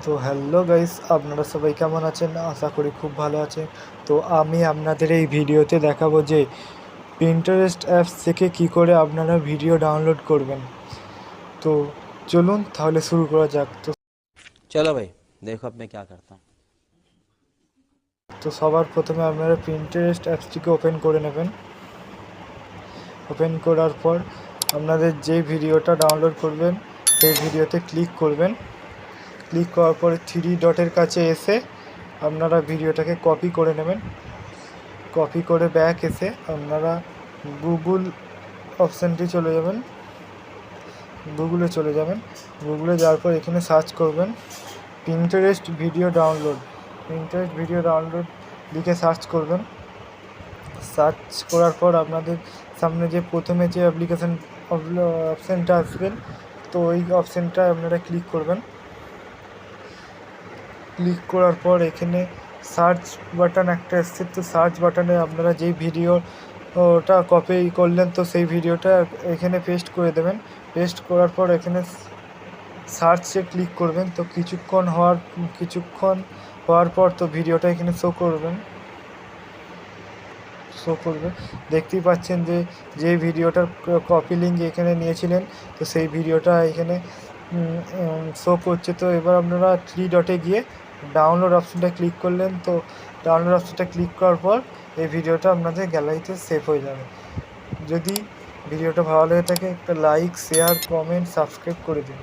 তো hello guys, আপনারা সবাই কেমন আছেন? আশা করি খুব ভালো আছেন। তো আমি আপনাদের এই ভিডিওতে দেখাবো যে পিন্টারেস্ট অ্যাপস থেকে কি করে আপনারা ভিডিও ডাউনলোড করবেন। তো চলুন তাহলে শুরু করা যাক। चलो भाई देखो अब मैं क्या करता हूँ। তো সবার প্রথমে আপনারা পিন্টারেস্ট অ্যাপসটিকে ওপেন করে নেবেন। ওপেন করার পর আপনাদের যে ভিডিওটা ডাউনলোড করবেন সেই ভিডিওতে ক্লিক করবেন। ক্লিক করার পরে থ্রি ডটের কাছে এসে আপনারা ভিডিওটাকে কপি করে নেবেন। কপি করে ব্যাক এসে আপনারা গুগল অপশানটি চলে যাবেন। গুগলে যাওয়ার পর এখানে সার্চ করবেন Pinterest video download. Pinterest video download লিখে সার্চ করবেন। সার্চ করার পর আপনাদের সামনে যে প্রথমে যে অপশানটা আসবেন, তো ওই অপশানটায় আপনারা ক্লিক করবেন। ক্লিক করার পর এখানে সার্চ বাটন একটা এসছে, তো সার্চ বাটনে আপনারা যেই ভিডিওটা কপি করলেন তো সেই ভিডিওটা এখানে পেস্ট করে দেবেন। পেস্ট করার পর এখানে সার্চে ক্লিক করবেন। তো কিছুক্ষণ হওয়ার পর তো ভিডিওটা এখানে শো করবে। দেখতেই পাচ্ছেন যে ভিডিওটার কপি লিঙ্ক এখানে নিয়েছিলেন, তো সেই ভিডিওটা এখানে শো করছে। তো এবার আপনারা থ্রি ডটে গিয়ে ডাউনলোড অপশানটা ক্লিক করলেন। তো ডাউনলোড অপশানটা ক্লিক করার পর এই ভিডিওটা আপনাদের গ্যালারিতে সেভ হয়ে যাবে। যদি ভিডিওটা ভালো লেগে থাকে একটা লাইক, শেয়ার, কমেন্ট, সাবস্ক্রাইব করে দিন।